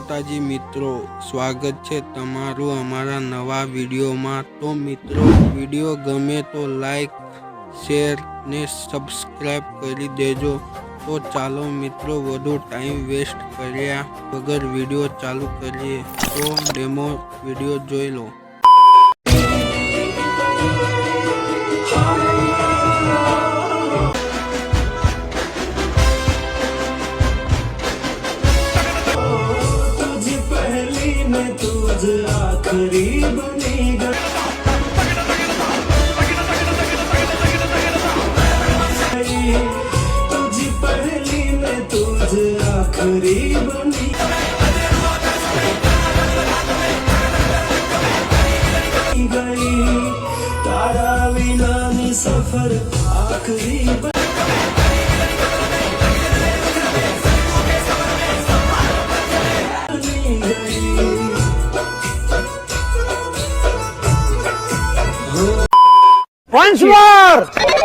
माताजी मित्रों, स्वागत है तमारू अमारा नवा विडियो में। तो मित्रों, विडियो गमे तो लाइक शेर ने सब्सक्राइब करी देजो। तो चालो मित्रों, वधु टाइम वेस्ट कर्या वगर विडियो चालू करिए। तो डेमो विडियो जोई लो। आखरी बनेगा तुझी पहली में तुझ आखरी बनी गई तारा विना नी सफर आखरी Once more!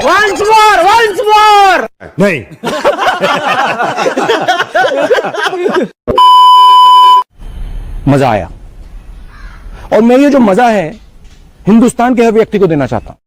Once more! Once more! नहीं। मजा आया और मैं ये जो मजा है हिंदुस्तान के हर व्यक्ति को देना चाहता हूं।